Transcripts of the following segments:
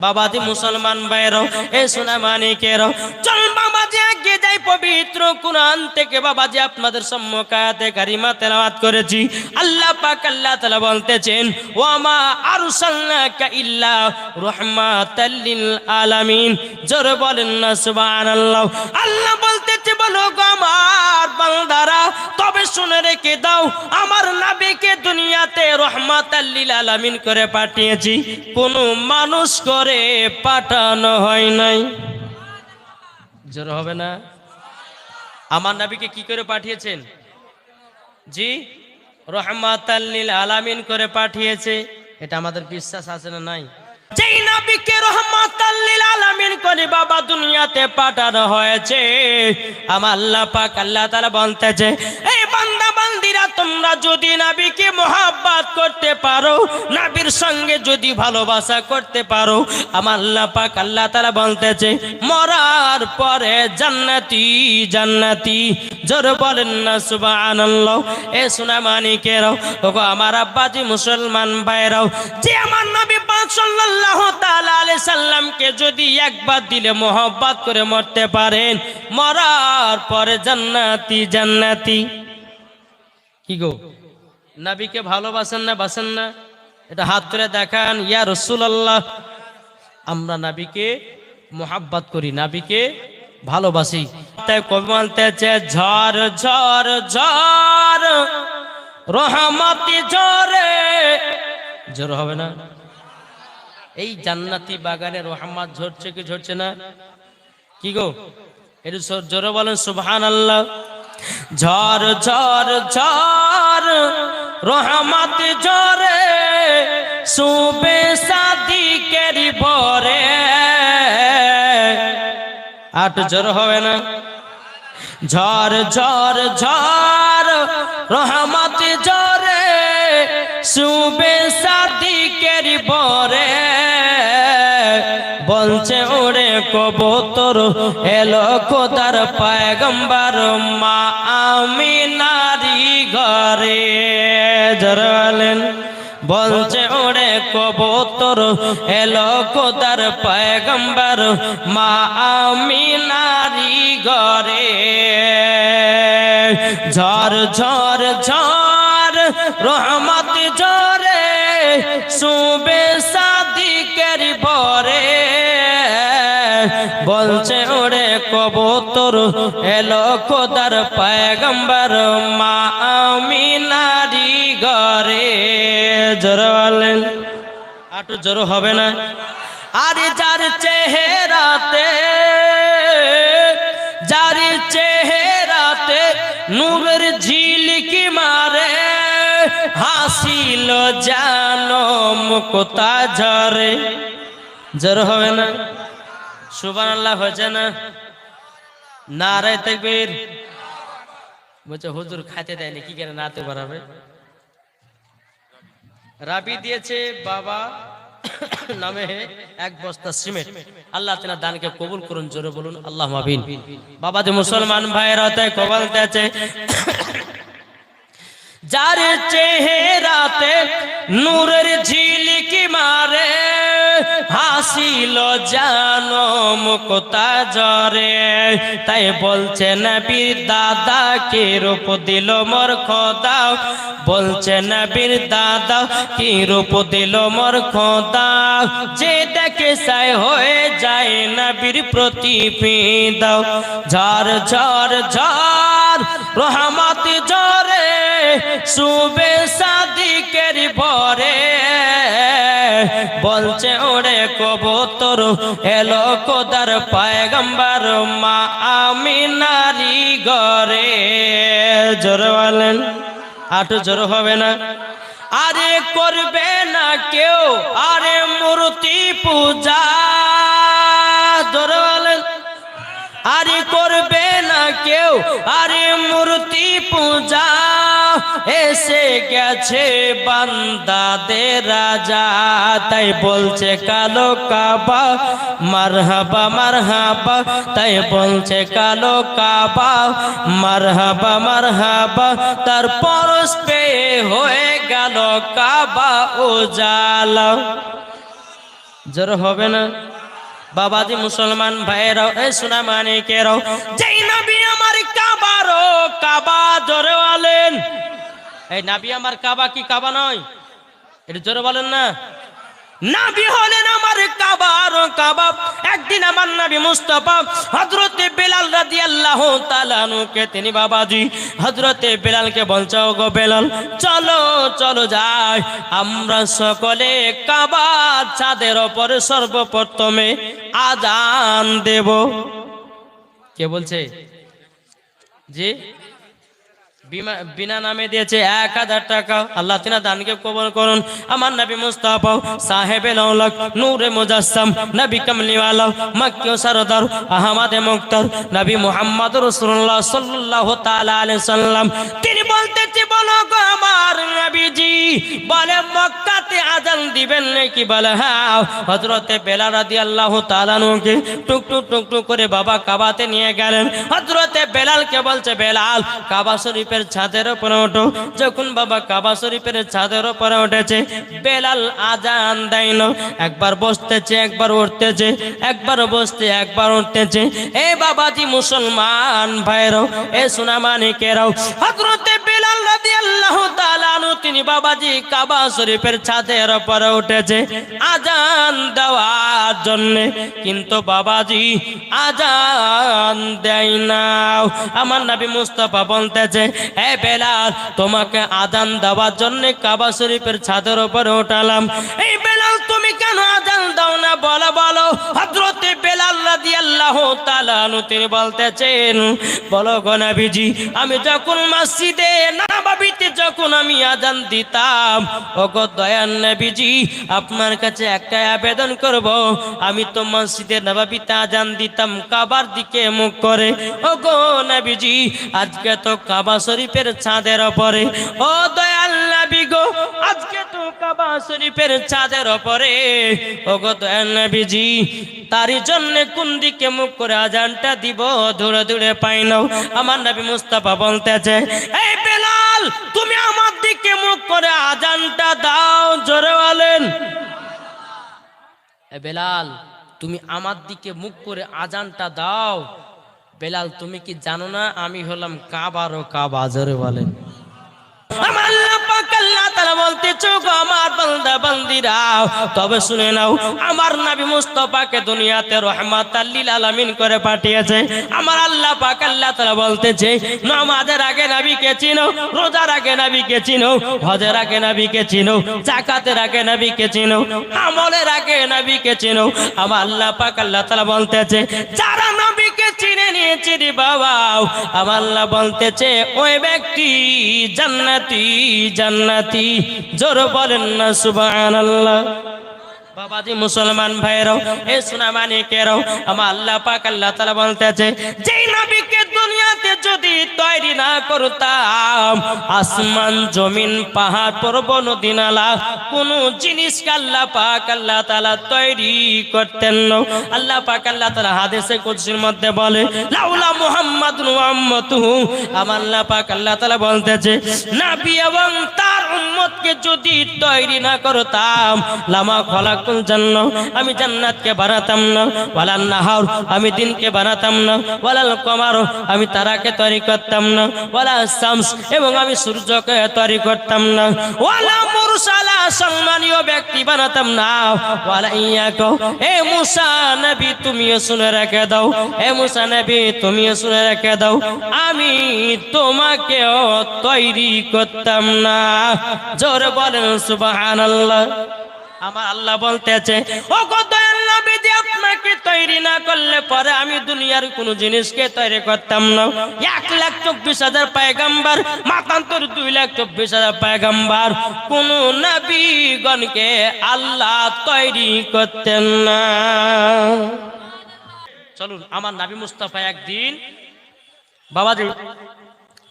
বাবাজি মুসলমান ভাইরাও, এ সোনা মানিকেরাও, চল বাবাজি আগে যাই পবিত্র কুরআন থেকে। বাবাজি আপনাদের সম্মুখে আয়াতে কারিমা তেলাওয়াত করেছি। আল্লাহ পাক আল্লাহ তাআলা বলতেছেন, ওয়া মা আরসালনাকা ইল্লা রাহমাতাল লিল আলামিন। জোরে বলেন না সুবহানাল্লাহ। আল্লাহ বলতেছে, বলো গো আমার বান্দারা, তবে শুনে রেখে দাও, আমার নবীকে দুনিয়াতে রাহমাতাল লিল আলামিন করে পাঠিয়েছি, কোনো মানুষ করে পাঠানো হয় নাই। জোর হবে না? আমার নবীকে কি করে পাঠিয়েছেন? জি, রাহমাতাল লিল আলামিন করে পাঠিয়েছে। এটা আমাদের বিশ্বাস আছে না নাই? যেই নবীকে রাহমাতাল লিল আলামিন করে বাবা দুনিয়াতে পাঠানো হয়েছে, আমার আল্লাহ পাক আল্লাহ তাআলা বলতেছে, এই বান্দা বান্দিরা, তোমরা যদি নবীকে মুহাব্বত করতে পারো, নবীর সঙ্গে যদি ভালোবাসা করতে পারো, আমার আল্লাহ পাক আল্লাহ তাআলা বলতেছে, মরার পরে জান্নাতি জান্নাতি। জোরে বলেন না সুবহানাল্লাহ। এ সোনা মানিকেরাও, ওগো আমার আব্বাজি মুসলমান ভাইরাও, যে আমার নবী পাক সাল্লাল্লাহু তাআলা আলাইহি সাল্লামকে যদি একবার দিলে মোহব্বত করে মরতে পারেন, মরার পরে জান্নাতি জান্নাতি। কি গো, নবীকে ভালোবাসেন না বাসেন না? এটা হাত তুলে দেখান, ইয়া রাসূলুল্লাহ। আমরা নবীকে মোহাব্বত করি, নবীকে ভালোবাসি। তাই কবি বলতেছে, ঝড় ঝড় ঝড় রহমতি ঝরে। জোর হবে না? এই জান্নাতি বাগানে রহমত ঝরছে কি ঝরছে না? কি গো, একটু জোরে বলেন সুবহানাল্লাহ। ঝড় ঝড় ঝড় রহমত ঝরে, সুবে সাদিকের ভরে। আট জোর হবে না? ঝড় ঝড় ঝড় রহমত ঝরে, সুবে সাদিকের ভরে। বলছে ওরে কবুতর, এলো খোদার পয়গম্বর মা আমিনারি ঘরে। জোরে বলেন। বলছে ওরে কবুতর, এলো খোদার পয়গম্বর মা আমিনারি ঘরে। ঝড় ঝড় ঝড় রহমত ঝরে, সুবে সাদিকের ভরে। বলছে ওরে কবুতর, এলো খোদার পয়গম্বর মা আমিনারি ঘরে। জোরে বলেন। আটু জোর হবে না? আরে যার চেহারাতে, যার চেহারাতে নূরের ঝিলকি মারে, হাসিল জানো মুক্তা ঝরে। জোর হবে না? সুবহানাল্লাহ হয়েছে না? নারে তাকবীর। বলছে হুজুর খাইতে দেয়নি, কি করে নাতে বাড়াবে? রাবি দিয়েছে বাবা নামে এক বস্তা সিমেন্ট। আল্লাহ তাআলা দানকে কবুল করুন। জোরে বলুন আল্লাহুম্মা আমিন। বাবা যে মুসলমান ভাইরা তাই কবল দিয়েছে, যার চেহারাতে নূরের ঝিলকি মারে, হাসিল জানো মুক্তা ঝরে। তাই বলছে নবীর দাদা কি রূপ দিল মোর খোদা। বলছে নবীর দাদা কি রূপ দিল মোর খোদা। যে দেখে সাই হয়ে যায় নবীর প্রতি ফিদা। ঝড় ঝড় ঝড় রহমত ঝরে, সুবে সাদিকের ভরে। বলছে ওরে কবুতর, এলো খোদার পয়গম্বর মা আমিনারি ঘরে। জোরে বলেন। আটু জোর হবে না? আরে করবে না কেউ আরে মূর্তি পূজা। জোরে বলেন। আরে করবে না কেউ আরে মূর্তি পূজা। এসে গেছে বান্দাদের রাজা। তাই বলছে কালো কাবা মারহাবা মারহাবা। তাই বলছে কালো কাবা মারহাবা মারহাবা। তার পরশ পেয়ে হয়ে গেল কাবা উজালা। জোর হবে না? বাবাজি মুসলমান ভাইরাও, এই সোনা মানিকেরাও, যেই নবী আমার কাবারও কাবা, জোরে বলেন। এই নবী আমার কাবা কি কাবা নয়? এটা জোরে বলেন না। নবী হলেন আমার কাবার কাবা। একদিন আমার নবী মুস্তাফা হযরতে বেলাল রাদিয়াল্লাহু তাআলা আনহুকে তিনি বাবাজি হযরতে বেলালকে বলছে, গো বেলাল, চলো চলো যাই, আমরা সকলে কাবার ছাদের উপরে সর্বপ্রথমে আযান দেব। কে বলছে? জি, বিনা নামে দিয়েছে 1000 টাকা। আল্লাহ তিনা দানকে কবুল করুন। আমার নবী মুস্তাফা সাহেবে লাউলাক নূরে মুজাসসাম নবী কামলিওয়ালা মক্কি ও সরদার আহমদে মুক্তার নবী মুহাম্মদ রাসূলুল্লাহ সাল্লাল্লাহু তাআলা আলাইহি সাল্লাম তিনি বলতেছে, বলো গো আমার নবীজি, বলে মক্কাতে আযান দিবেন নাকি? বলে হ্যাঁ। হযরতে বেলাল রাদিয়াল্লাহু তাআলা আনহুকে টুক টুক টুক টুক করে বাবা কাবাতে নিয়ে গেলেন। হযরতে বেলালকে বলছে, বেলাল কাবা শরীফের ছাদের উপরে ওঠো। যখন বাবা কাবা শরীফের ছাদের উপরে উঠেছে, বেলাল আযান দেয় না। একবার বসতেছে, একবার উঠতেছে, একবার বসতে, একবার উঠতেছে। এ বাবাজি মুসলমান ভাইরাও, এ সোনা মানিকেরাও, হযরতে বেলাল রাদিয়াল্লাহু তাআলা আনহু তিনি বাবাজি কাবা শরীফের ছাদের উপরে উঠেছে আযান দেওয়ার জন্য, কিন্তু বাবাজি আযান দেয় না। আমার নবী মুস্তাফা বলতেছে, এ বেলাল, তোমাকে আযান দেওয়ার জন্য কাবা শরীফের ছাদের উপরে উঠালাম, এই বেলাল তুমি কেন আযান দাও না? বলো বলো। হযরতে বেলাল রাদিয়াল্লাহু তাআলা আনহু তিনি বলতেছেন, বলো গো নবীজি, আমি যখন মসজিদে নববীতে যখন আমি আযান দিতাম, ও গো দয়ার নবীজি, আপনার কাছে একটা আবেদন করব, আমি তো মসজিদে নববীতে আযান দিতাম কাবার দিকে মুখ করে, ও গো নবীজি, আজকে তো কাবা শরীফের ছাদের উপরে, ও দয়াল নবী গো, আজকে তো কাবা শরীফের ছাদের উপরে, ও গো দয়াল নবীজি, তারই জন্য কোন দিকে মুখ করে আযানটা দিব দূরে দূরে পাই নাও। আমার নবী মুস্তাফা বলতেছে, এই বেলাল, তুমি আমার দিকে মুখ করে আযানটা দাও, জোরে বলেন। এই বেলাল, তুমি আমার দিকে মুখ করে আযানটা দাও। বেলাল, তুমি কি জানো না আমি হলাম কাবারও কাবা, জোরে বলেন। আমার আল্লাহ পাক আল্লাহ তাআলা বলতেছে, গো আমার বান্দা বান্দিরা, তবে শুনে নাও, আমার নবী মুস্তাফাকে দুনিয়াতে রাহমাতাল লিল আলামিন করে পাঠিয়েছে। আমার আল্লাহ পাক আল্লাহ তাআলা বলতেছে, নামাজের আগে নবীকে চিনো, রোজার আগে নবীকে চিনো, হজের আগে নবীকে চিনো, যাকাতের আগে নবীকে চিনো, আমলের আগে নবীকে চিনো। আমার আল্লাহ পাক আল্লাহ তাআলা বলতেছে, যারা নবীকে চিনে নিয়েছে রে বাবা, আমার আল্লাহ বলতেছে, ওই ব্যক্তি জান্নাতি জান্নাতি, জোর বলেন না সুবহানাল্লাহ। বাবাজি মুসলমান ভাইরাও, এ সোনা মানিকেরাও, আমার আল্লাহ পাক আল্লাহ তাআলা বলতেছে, যেই নবীকে দুনিয়াতে যদি তৈরি না করতাম, আসমান জমিন পাহাড় পর্বত নদী নালা কোন জিনিসকে আল্লাহ পাক আল্লাহ তাআলা তৈরি করতেন না। আল্লাহ পাক আল্লাহ তাআলা হাদিসে কুদসির মধ্যে বলে, লাউলা মুহাম্মাদুন ওয়া উম্মাতুহু, আমার আল্লাহ পাক আল্লাহ তাআলা বলতেছে, নবী এবং তার উম্মতকে যদি তৈরি না করতাম, লামা খলাকুল জান্নাহ, আমি জান্নাতকে বানাতাম না, ওয়ালান নাহার, আমি দিনকে বানাতাম না, ওয়ালাল কমার, আমি তারাকে তৈরি করতাম না, ওয়ালা শামস, এবং আমি সূর্যকে তৈরি করতাম না, ওয়ালা মুরসালা, সম্মানীয় ব্যক্তি বানাতাম না, ওয়ালা ইয়াক, এ মুসা নবী তুমিও শুনে রেখে দাও, এ মুসা নবী তুমিও শুনে রেখে দাও, আমি তোমাকেও তৈরি করতাম না, জোরে বলেন সুবহানাল্লাহ। আমার আল্লাহ বলতেছে, ও গো দয়াল নবী, যে আপনাকে তৈরি না করলে পরে আমি দুনিয়ার কোন জিনিসকে তৈরি করতাম না। 1,24,000 পয়গম্বর, মাতান্তর 2,24,000 পয়গম্বর, কোন নবীগণকে আল্লাহ তৈরি করতেন না। চলুন, আমার নবী মুস্তাফা একদিন, বাবাজি,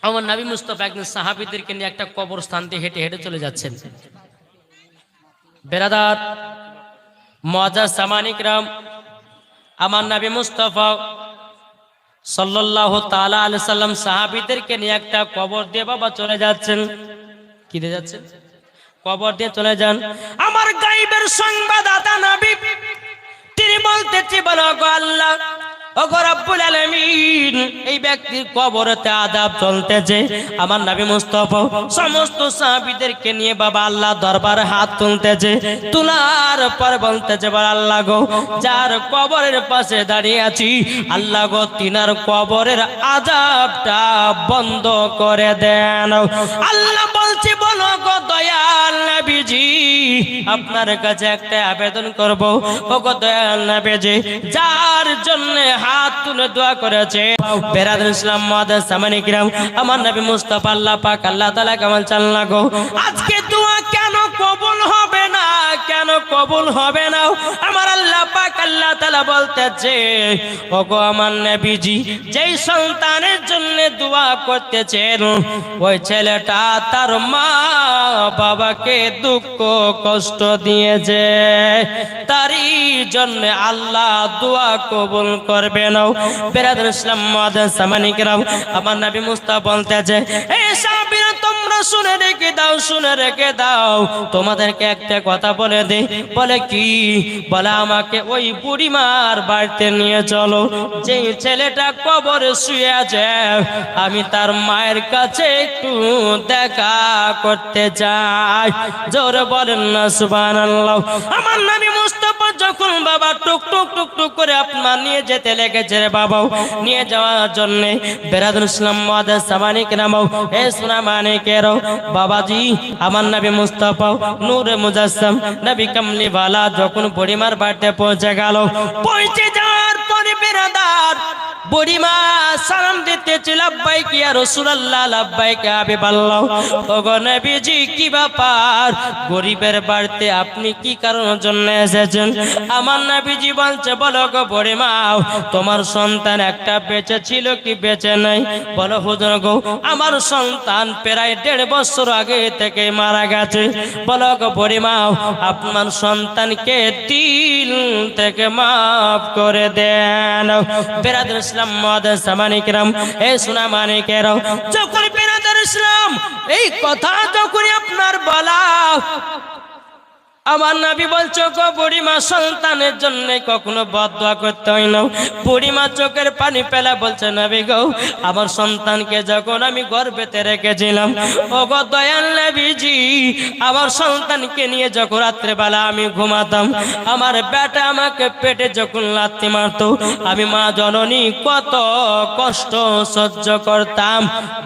আমার নবী মুস্তাফা একদিন সাহাবীদেরকে নিয়ে একটা কবরস্থান দিয়ে হেঁটে হেঁটে চলে যাচ্ছেন। বেরাদার মুআজ্জাজ সামানিকরাম, আমার নবী মুস্তাফা সাল্লাল্লাহু তাআলা আলাইহি সাল্লাম সাহাবীদেরকে নিয়ে একটা কবর দিয়ে বাবা চলে যাচ্ছেন। কি দিয়ে যাচ্ছেন? কবর দিয়ে চলে যান। আমার গায়েবের সংবাদদাতা নবী তিনি বলতেছি, বলো গো আল্লাহ, ওগো রব্বুল আলামিন, এই ব্যক্তির কবরেতে আযাব চলতেছে। আমার নবী মুস্তাফা সমস্ত সাহাবীদেরকে নিয়ে বাবা আল্লাহ দরবারে হাত তুলতেছে। তোলার পর বলতেছে, বল আল্লাহ গো, যার কবরের পাশে দাঁড়িয়ে আছি, আল্লাহ গো, তিনার কবরের আযাবটা বন্ধ করে দেন। আল্লাহ বলছে, বলো গো দয়াল নবীজি, আপনার কাছে একটা আবেদন করব। ওগো দয়াল নবীজি, যার জন্য হাত তুলে দোয়া করেছে বেরাদুল ইসলাম মুআদ্দাস সামানি কিরাম, আমার নবী মুস্তাফা আল্লাহ পাক আল্লাহ তাআলা কেমন চাল্লা গো, আজকে দোয়া কেন কবুল হবে না, কেন কবুল হবে না? আমার আল্লাহ পাক আল্লাহ তাআলা বলতেছে, ওগো আমার নবীজি, যেই সন্তানের জন্য দোয়া করতেছেন, ওই ছেলেটা তার মা বাবাকে দুঃখ কষ্ট দিয়েছে, তারই জন্য আল্লাহ দোয়া কবুল করবে না। বেরাদুল ইসলাম মুআদ্দাস সামানি কিরাম, আমার নবী মুস্তাফা বলতেছে, এই সাহাবীরা তোমরা শুনে রেখে দাও, শুনে রেখে দাও, তোমাদেরকে একটা কথা বলে দেই। বলে কি? বলে আমাকে ওই বুড়িমার বাড়িতে নিয়ে চলো, যে ছেলেটা কবরে শুয়ে আছে, আমি তার মায়ের কাছে একটু দেখা করতে চাই। জোরে বলেন না সুবহানাল্লাহ। আমার নবী মুস্তাফা যখন বাবা টুক টুক টুক টুক করে আপনার নিয়ে যেতে লেগেছে রে বাবা, নিয়ে যাওয়ার জন্য বেরাদুল ইসলাম মুআদ্দাস সামানি কিরাম, এ সোনা মানিকেরও বাবাজি, আমার নবী মুস্তাফা নূরে মুজাসসাম নবী কামলি ওয়ালা যখন বুড়িমার বাড়িতে পৌঁছে গেল, পৌঁছে যাওয়ার পরে বেরাদার বুড়িমা সালাম দিতেছে, লাব্বাইক ইয়া রাসূলুল্লাহ, লাব্বাইক ইয়া হাবিবাল্লাহ। ওগো নবীজি, কি ব্যাপার? গরিবের বাড়িতে আপনি কি কারণের জন্য এসেছেন? আমার নবীজি বলছে, বলো গো বুড়িমা, তোমার সন্তান একটা বেঁচে ছিল কি বেঁচে নাই? বলো হুজুর গো, আমার সন্তান প্রায় 1.5 বছর আগে থেকে মারা গেছে। বলো গো বুড়িমা, আপনার সন্তানকে দিল থেকে মাফ করে দেন। বেরাদুল ইসলাম মুআদ্দাস সামানি কিরাম, এ সোনা মানিকেরও, যখন বেরাদুল ইসলাম এই কথা যখন আপনার বলা, আমার নবী বলছো গো বুড়িমা, সন্তানের জন্য কখনো বদদোয়া করতে হয় না। বুড়িমা চোখের পানি ফেলা বলছে, নবী গো, আমার সন্তানকে যখন আমি গর্ভেতে রেখেছিলাম, ও গো দয়াল নবীজি, আমার সন্তানকে নিয়ে যখন রাত্রেবেলা আমি ঘুমাতাম, আমার বেটা আমাকে পেটে যখন লাথি মারতো, আমি মা জননী কত কষ্ট সহ্য করতাম,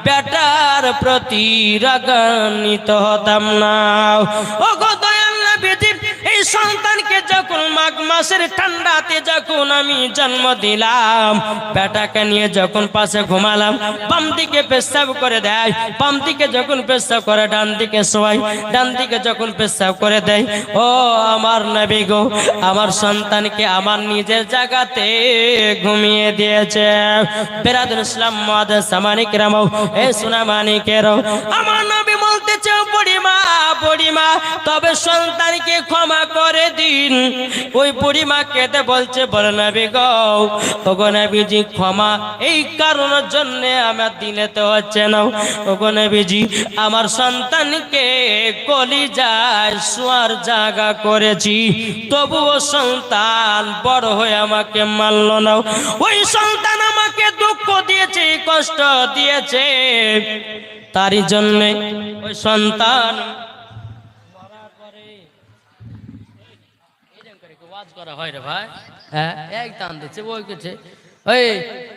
বেটার প্রতি রাগান্বিত হতাম না। ও গো দয়াল নবীজি, এই সন্তানকে যখন মাঘ মাসের ঠান্ডাতে যখন আমি জন্ম দিলাম, বেটাকে নিয়ে যখন পাশে ঘুমালাম, বাম দিকে পেশাব করে দেয়, বাম দিকে যখন পেশাব করে ডান দিকে শোয়াই, ডান দিকে যখন পেশাব করে দেয়, ও আমার নবী গো, আমার সন্তানকে আমার নিজের জায়গাতে ঘুমিয়ে দিয়েছে। বেরাদুল ইসলাম মুআদ্দাস সামানি কিরাম, এ সোনা মানিকেরও, আমার নবী বলতেছে, বুড়িমা, বুড়িমা, তবে সন্তানকে ক্ষমা করে দিন। ওই বুড়িমা কেঁদে বলছে, বলে নবী গো, ওগো নবীজি, ক্ষমা এই কারণের জন্য আমার দিলেতে হচ্ছে না। ওগো নবীজি, আমার সন্তানকে কলিজায় শোয়ার জায়গা করেছি, তবুও সন্তান বড় হয়ে আমাকে মানল না। ওই সন্তান আমাকে দুঃখ দিয়েছে, কষ্ট দিয়েছে, তারই জন্য ওই সন্তান করা হয় রে ভাই, হ্যাঁ, এক দান দিচ্ছে, ওই কিছু ওই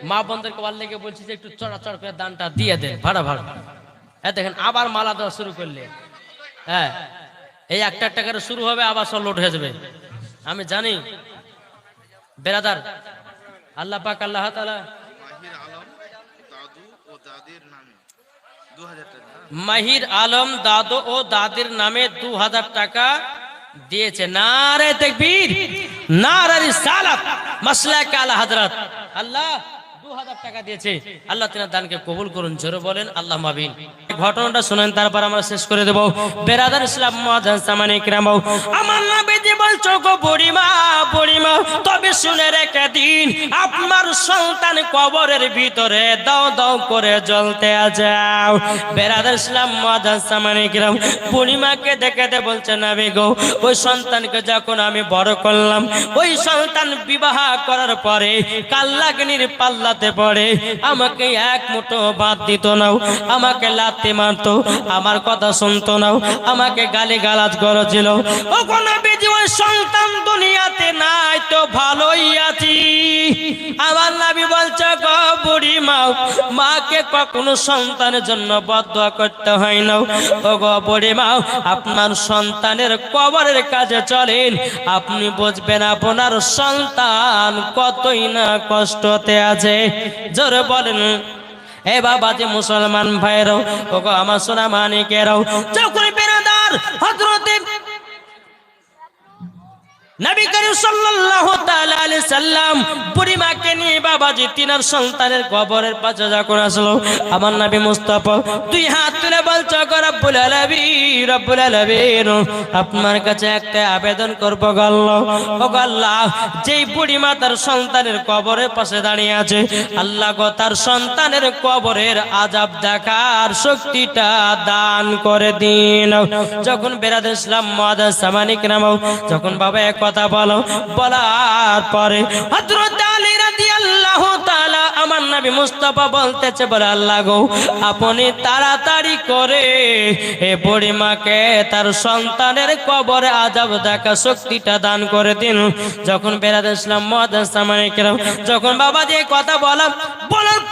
মা বোনদেরকে বল লেগে বলছি যে একটু চড়াচড় করে দানটা দিয়ে দেন, ভাড়া ভাড়া। হ্যাঁ দেখেন, আবার মালা দেওয়া শুরু করলে, হ্যাঁ, এই একটা একটা করে শুরু হবে, আবার সব লোড হয়ে যাবে। আমি জানি বেরাদার, আল্লাহ পাক আল্লাহ তাআলা মাহির আলম দাদু ও দাদির নামে 2000 টাকা দিয়েছে। নারে তাকবীর, নারে রিসালাত, মাসলাক আলা হযরত। আল্লাহ 2000 টাকা দিয়েছে। আল্লাহ তিনার দানকে কবুল করুন, জোরে বলেন আল্লাহ মাবিন। ঘটনাটা শুনেন, তারপর আমরা শেষ করে দেব। বেরাদার ইসলাম মুআজ্জাজ সামানে কিরাম, আমার নবীজি বলছো গো বুড়িমা, বুড়িমা তবে শুনে রেখে দিন, আপনার সন্তান কবরের ভিতরে দাও দাও করে জ্বলতে যাও। বেরাদার ইসলাম মুআজ্জাজ সামানে কিরাম, বুড়িমাকে দেখে বলছে নবী গো, ওই সন্তানকে যখন আমি বড় করলাম, ওই সন্তান বিবাহ করার পরে কাল্লাগনির পাল্লাতে পড়ে আমাকে এক মুঠো ভাত দিত না, আমাকে লাথি মারতো, আমার কথা শুনতো না, আমাকে গালি গালাজ করেছিল। ও নবীজি ওই সন্তান দুনিয়াতে নাই তো ভালোই আছি। আমার নবী বলছে গো বুড়ি মা, মাকে কখনো সন্তানের জন্য বদদোয়া করতে হয় না। ও গো বুড়ি মা, আপনার সন্তানের কবরের কাজে চলেন, আপনি বুঝবেন আপনার সন্তান কতই না কষ্টতে আছে। জোরে বলেন এ বাবা যে মুসলমান ভাইরাও, ও গো আমার সোনা মানিকেরাও, যখন বেরাদার হযরতে নবী করিম সাল্লাল্লাহু তাআলা আলাইহি সাল্লাম বুড়িমাকে নিয়ে বাবাজি তিনার সন্তানের কবরের পাশে যখন আসলো, আমার নবী মুস্তাফা দুই হাত তুলে বলছো গো রব্বুল আলামিন, রব্বুল আলামিন আপনার কাছে একটা আবেদন করব গো আল্লাহ, ও গো আল্লাহ যেই বুড়িমা তার সন্তানের কবরের পাশে দাঁড়িয়ে আছে, আল্লাহ গো তার সন্তানের কবরের আযাব দেখার শক্তিটা দান করে দিন। যখন বেরাদার ইসলাম মুআজ্জাজ সামানে কিরাম, যখন বাবা কথা বলো, বলার পরে হযরত আলী রাদিয়াল্লাহু তাআলা আমার নবী মুস্তাফা বলতেছে, বলে আল্লাহ গো আপনি তাড়াতাড়ি করে এ বুড়িমাকে তার সন্তানের কবরে আযাব দেখা শক্তিটা দান করে দিন। যখন বেরাদার ইসলাম মুআজ্জাজ সামানে কিরাম, যখন বাবা যে কথা বলার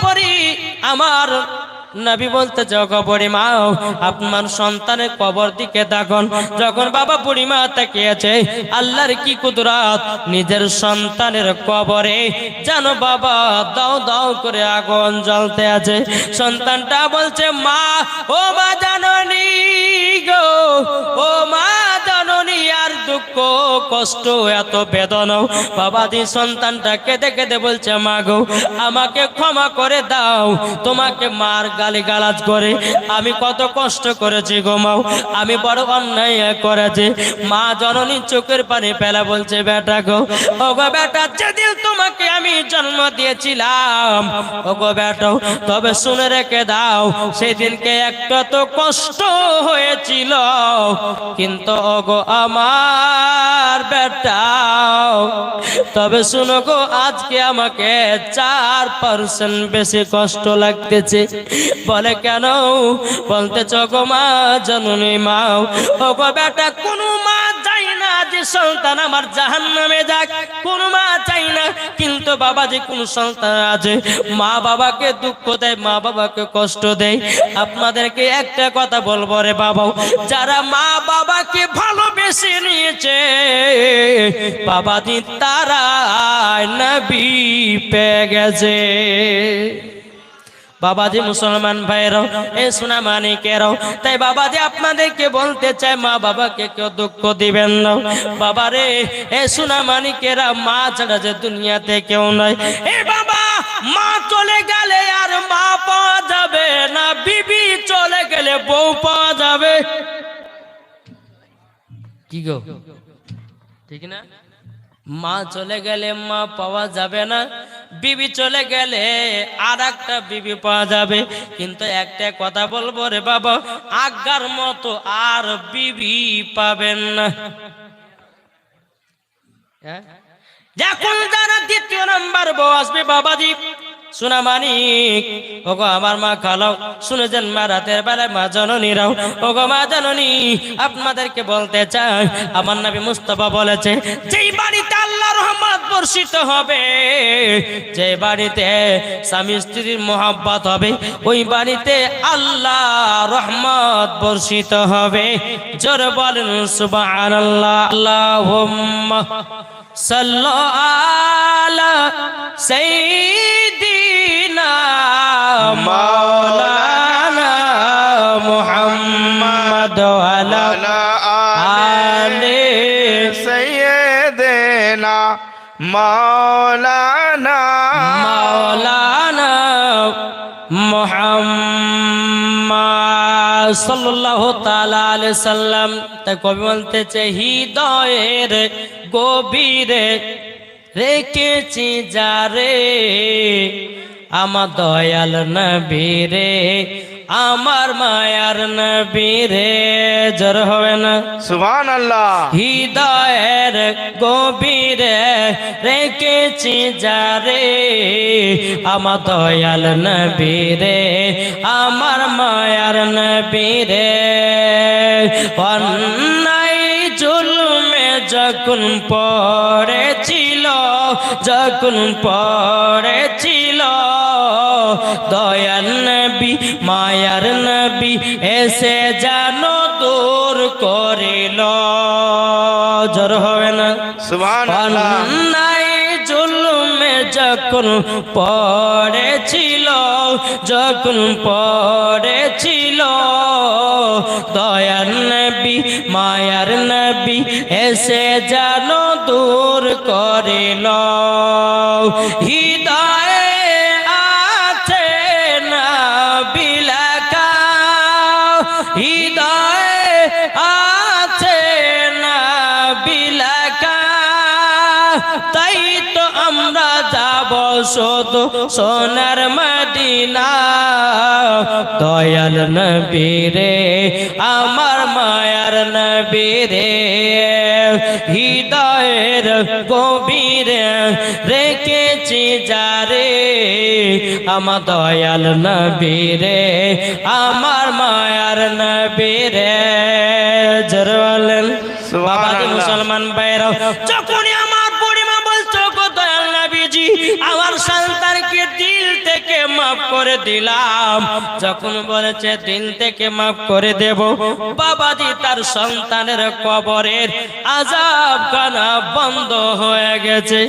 পরে আমার নবী বলতে গো বুড়িমা আপনার সন্তানের কবর দিকে দেখুন। যখন বাবা বুড়িমা তাকিয়েছে, আল্লাহর কি কুদরত, নিজের সন্তানের কবরে জানো বাবা দাও দাও করে আগুন জ্বলতে আছে। সন্তানটা বলছে মা, ও মা জাননী গো, ও মা জাননী, আর দুঃখ কষ্ট এত বেদনা। বাবা দি সন্তানটা কেঁদে কেঁদে বলছে মা গো আমাকে ক্ষমা করে দাও, তোমাকে মার গালি গালাজ করে আমি কত কষ্ট করেছি গো মা, আমি বড় অন্যায় করেছি। মা জননী চোখের পানি ফেলা বলছে বেটা গো, ও গো বেটা যেদিন তোমাকে আমি জন্ম দিয়েছিলাম, ও গো বেটা তবে শুনে রেখে দাও সেদিনকে একটা তো কষ্ট হয়েছিল, কিন্তু ও গো আমার বেটা তবে শুনো গো আজকে আমাকে 4% বেশি কষ্ট লাগতেছে। বলে কেন? বলতেছ গো মা জননী মা, ও গো বেটা কোন মা চাই না যে সন্তান আমার জাহান্নামে যাক, কোন মা চাই না, কিন্তু বাবা যে কোন সন্তান আছে মা বাবাকে দুঃখ দেয়, মা বাবাকে কষ্ট দেয়। আপনাদেরকে একটা কথা বলবো রে বাবা, যারা মা বাবাকে ভালোবেসে নিয়েছে বাবা দি তারা নবী পেয়ে গেছে। বাবাজি মুসলমান ভাইরাও, এ সোনা মানিকেরাও, তাই বাবাজি আপনাদেরকে বলতে চাই মা বাবাকে কেউ দুঃখ দিবেন না। বাবারে এ সোনা মানিকেরা, মা ছাড়া যে দুনিয়াতে কেউ নয়। এ বাবা মা চলে গেলে আর মা পাওয়া যাবে না, বিবি চলে গেলে বউ পাওয়া যাবে। কি গো ঠিক না? মা চলে গেলে মা পাওয়া যাবে না, বিবি চলে গেলে আর একটা বিবি পাওয়া যাবে। কিন্তু একটা কথা বলবো রে বাবা, আজ্ঞার মতো আর বিবি পাবেন না। এখন যারা দ্বিতীয় নাম্বার বউ আসবে বাবাজি সোনা মানিক, ওগো আমার মা খালাও শুনেছেন মা রাতের বেলায় মা জননীরাও, ওগো মা জননী আপনাদেরকে বলতে চাই আমার নবী মুস্তাফা বলেছে যেই বাড়িতে আল্লাহ রহমত বর্ষিত হবে, যে বাড়িতে স্বামী স্ত্রীর মোহাব্বত হবে, ওই বাড়িতে আল্লাহ রহমত বর্ষিত হবে। জোরে বলেন সুবহানাল্লাহ। আল্লাহুম্মা সাল্লি আলা সাইয়্যিদিনা মাওলানা মুহাম্মদ ওয়া আলা আলি সাইয়্যিদিনা মাওলানা মাওলানা মুহাম্মদ সাল্লাল্লাহু তাআলা আলাইহি সাল্লাম। তাই কবি বলতেছে হৃদয়ের গভীরে রেখেছি যারে আমার দয়াল নবী রে, আমার মায়ার নবী রে। জোর হবে না সুবহানাল্লাহ। হৃদয়ের গভীরে রেখেছি যারে আমার দয়াল নবী রে, আমার মায়ার নবী রে। অন্যায় জুলমে যখন পড়েছিল, যখন পড়েছিল দয়াল নবী মায়ার নবী এসে জানো দূর করিল। জোর হবে না সুবহানাল্লাহ। অন্যায় জুলমে যখন পড়েছিল, যখন পড়েছিল দয়াল নবী মায়ার নবী এসে জানো দূর করিল। হৃদয়ে আছে না বিলাকা, হৃদয়ে আছে না বিলাকা, তাই তো আমরা যাব শুধু সোনার মদিনা। দয়াল নবী রে, আমার মায়ার নবী রে, হৃদয়ের গভীরে রেখেছি যারে আমার দয়াল নবী রে, আমার মায়ার নবী রে। জোরে বলেন বাবাজি মুসলমান ভাইরা। যখনই আমার পরিমা বলছো গো দয়াল নবীজি আমার সন্তানকে দিল থেকে মাফ করে দিলাম, যখন বলেছে দিল থেকে মাফ করে দেব, বাবাজি তার সন্তানের কবরের আযাব খানা বন্ধ হয়ে গেছে।